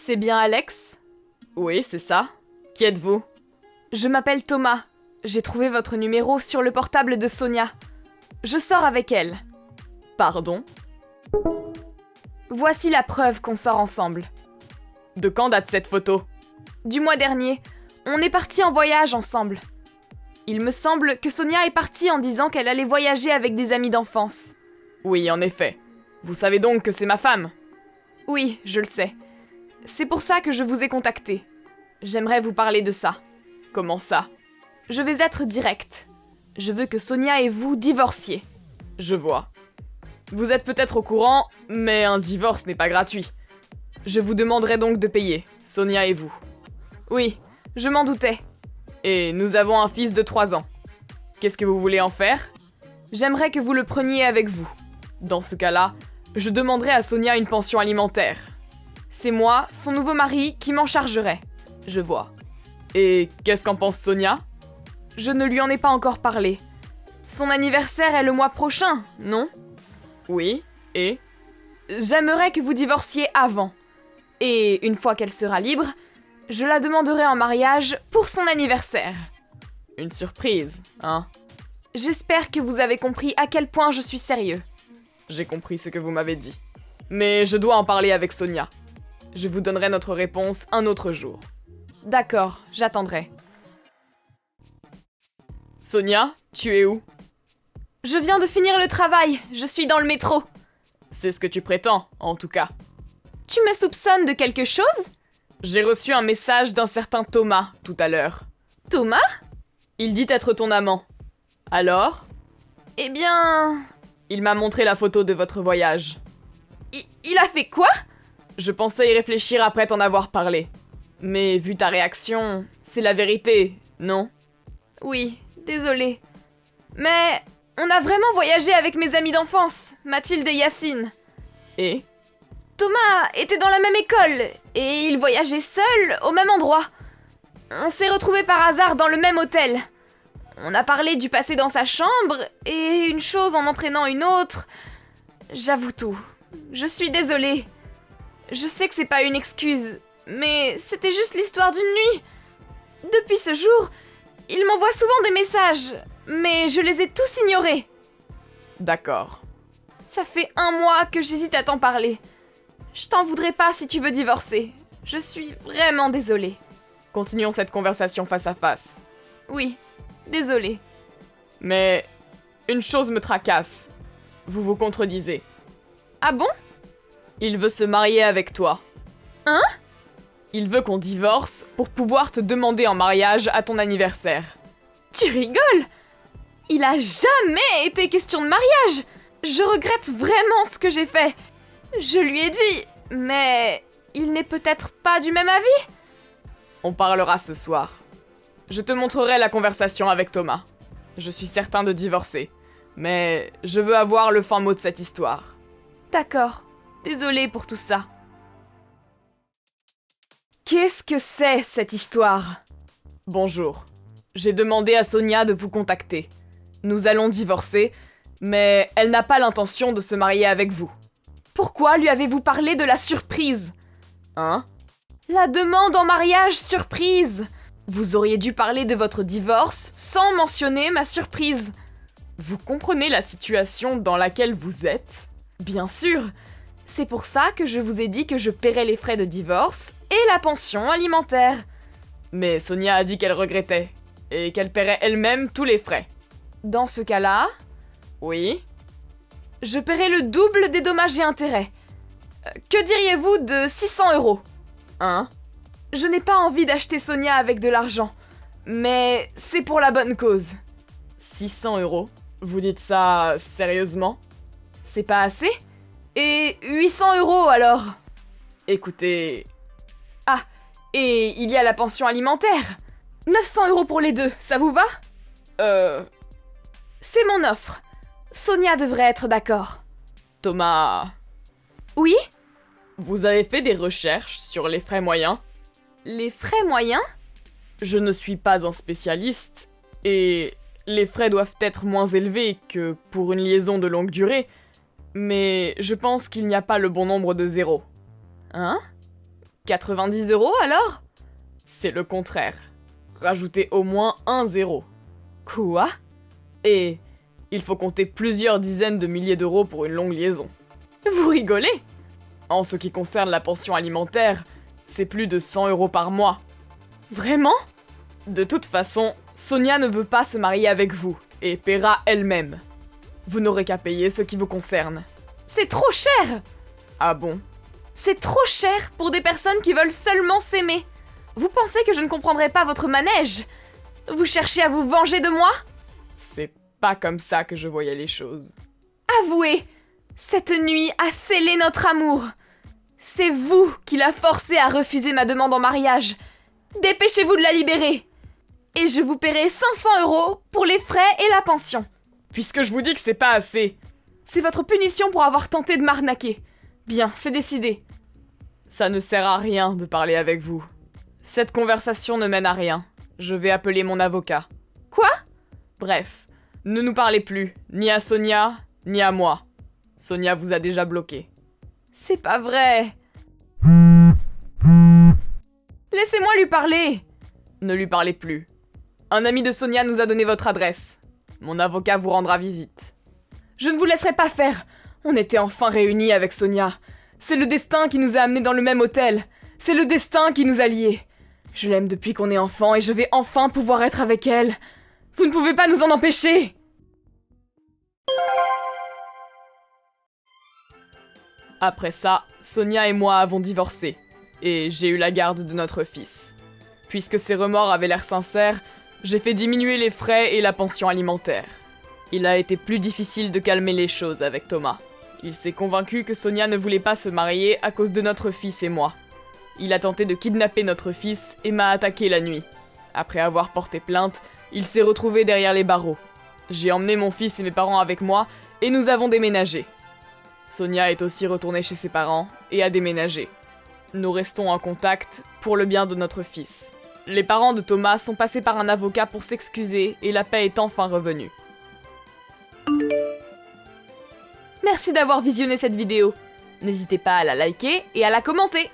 C'est bien Alex? Oui, c'est ça. Qui êtes-vous? Je m'appelle Thomas. J'ai trouvé votre numéro sur le portable de Sonia. Je sors avec elle. Pardon? Voici la preuve qu'on sort ensemble. De quand date cette photo? Du mois dernier. On est partis en voyage ensemble. Il me semble que Sonia est partie en disant qu'elle allait voyager avec des amis d'enfance. Oui, en effet. Vous savez donc que c'est ma femme? Oui, je le sais. C'est pour ça que je vous ai contacté. J'aimerais vous parler de ça. Comment ça? Je vais être directe. Je veux que Sonia et vous divorciez. Je vois. Vous êtes peut-être au courant, mais un divorce n'est pas gratuit. Je vous demanderai donc de payer, Sonia et vous. Oui, je m'en doutais. Et nous avons un fils de 3 ans. Qu'est-ce que vous voulez en faire? J'aimerais que vous le preniez avec vous. Dans ce cas-là, je demanderai à Sonia une pension alimentaire. C'est moi, son nouveau mari, qui m'en chargerai. Je vois. Et qu'est-ce qu'en pense Sonia? Je ne lui en ai pas encore parlé. Son anniversaire est le mois prochain, non? Oui, et? J'aimerais que vous divorciez avant. Et une fois qu'elle sera libre, je la demanderai en mariage pour son anniversaire. Une surprise, hein? J'espère que vous avez compris à quel point je suis sérieux. J'ai compris ce que vous m'avez dit. Mais je dois en parler avec Sonia. Je vous donnerai notre réponse un autre jour. D'accord, j'attendrai. Sonia, tu es où? Je viens de finir le travail, je suis dans le métro. C'est ce que tu prétends, en tout cas. Tu me soupçonnes de quelque chose? J'ai reçu un message d'un certain Thomas, tout à l'heure. Thomas? Il dit être ton amant. Alors? Eh bien... Il m'a montré la photo de votre voyage. Il a fait quoi? Je pensais y réfléchir après t'en avoir parlé. Mais vu ta réaction, c'est la vérité, non? Oui, désolée. Mais on a vraiment voyagé avec mes amis d'enfance, Mathilde et Yacine. Et? Thomas était dans la même école, et il voyageait seul au même endroit. On s'est retrouvés par hasard dans le même hôtel. On a parlé du passé dans sa chambre, et une chose en entraînant une autre... J'avoue tout. Je suis désolée. Je sais que c'est pas une excuse, mais c'était juste l'histoire d'une nuit. Depuis ce jour, il m'envoie souvent des messages, mais je les ai tous ignorés. D'accord. Ça fait 1 mois que j'hésite à t'en parler. Je t'en voudrais pas si tu veux divorcer. Je suis vraiment désolée. Continuons cette conversation face à face. Oui, désolée. Mais une chose me tracasse. Vous vous contredisez. Ah bon? Il veut se marier avec toi. Hein? Il veut qu'on divorce pour pouvoir te demander en mariage à ton anniversaire. Tu rigoles? Il a jamais été question de mariage! Je regrette vraiment ce que j'ai fait. Je lui ai dit, mais il n'est peut-être pas du même avis? On parlera ce soir. Je te montrerai la conversation avec Thomas. Je suis certain de divorcer, mais je veux avoir le fin mot de cette histoire. D'accord. Désolée pour tout ça. Qu'est-ce que c'est, cette histoire? Bonjour. J'ai demandé à Sonia de vous contacter. Nous allons divorcer, mais elle n'a pas l'intention de se marier avec vous. Pourquoi lui avez-vous parlé de la surprise? Hein? La demande en mariage surprise! Vous auriez dû parler de votre divorce sans mentionner ma surprise. Vous comprenez la situation dans laquelle vous êtes? Bien sûr! C'est pour ça que je vous ai dit que je paierais les frais de divorce et la pension alimentaire. Mais Sonia a dit qu'elle regrettait, et qu'elle paierait elle-même tous les frais. Dans ce cas-là... Oui? Je paierai le double des dommages et intérêts. Que diriez-vous de 600 €? Hein? Je n'ai pas envie d'acheter Sonia avec de l'argent, mais c'est pour la bonne cause. 600 €? Vous dites ça sérieusement? C'est pas assez? Et 800 € alors? Écoutez... Ah, et il y a la pension alimentaire. 900 € pour les deux, ça vous va? C'est mon offre. Sonia devrait être d'accord. Thomas... Oui? Vous avez fait des recherches sur les frais moyens? Les frais moyens? Je ne suis pas un spécialiste, et les frais doivent être moins élevés que pour une liaison de longue durée, mais je pense qu'il n'y a pas le bon nombre de zéros. Hein? 90 € alors? C'est le contraire. Rajoutez au moins un zéro. Quoi? Et il faut compter plusieurs dizaines de milliers d'euros pour une longue liaison. Vous rigolez? En ce qui concerne la pension alimentaire, c'est plus de 100 € par mois. Vraiment? De toute façon, Sonia ne veut pas se marier avec vous, et paiera elle-même. Vous n'aurez qu'à payer ce qui vous concerne. C'est trop cher! Ah bon? C'est trop cher pour des personnes qui veulent seulement s'aimer. Vous pensez que je ne comprendrai pas votre manège? Vous cherchez à vous venger de moi? C'est pas comme ça que je voyais les choses. Avouez, cette nuit a scellé notre amour. C'est vous qui l'a forcé à refuser ma demande en mariage. Dépêchez-vous de la libérer. Et je vous paierai 500 € pour les frais et la pension. Puisque je vous dis que c'est pas assez. C'est votre punition pour avoir tenté de m'arnaquer. Bien, c'est décidé. Ça ne sert à rien de parler avec vous. Cette conversation ne mène à rien. Je vais appeler mon avocat. Quoi? Bref, ne nous parlez plus, ni à Sonia, ni à moi. Sonia vous a déjà bloqué. C'est pas vrai. Laissez-moi lui parler. Ne lui parlez plus. Un ami de Sonia nous a donné votre adresse. Mon avocat vous rendra visite. Je ne vous laisserai pas faire. On était enfin réunis avec Sonia. C'est le destin qui nous a amenés dans le même hôtel. C'est le destin qui nous a liés. Je l'aime depuis qu'on est enfant et je vais enfin pouvoir être avec elle. Vous ne pouvez pas nous en empêcher. Après ça, Sonia et moi avons divorcé. Et j'ai eu la garde de notre fils. Puisque ses remords avaient l'air sincères, j'ai fait diminuer les frais et la pension alimentaire. Il a été plus difficile de calmer les choses avec Thomas. Il s'est convaincu que Sonia ne voulait pas se marier à cause de notre fils et moi. Il a tenté de kidnapper notre fils et m'a attaqué la nuit. Après avoir porté plainte, il s'est retrouvé derrière les barreaux. J'ai emmené mon fils et mes parents avec moi et nous avons déménagé. Sonia est aussi retournée chez ses parents et a déménagé. Nous restons en contact pour le bien de notre fils. Les parents de Thomas sont passés par un avocat pour s'excuser et la paix est enfin revenue. Merci d'avoir visionné cette vidéo. N'hésitez pas à la liker et à la commenter.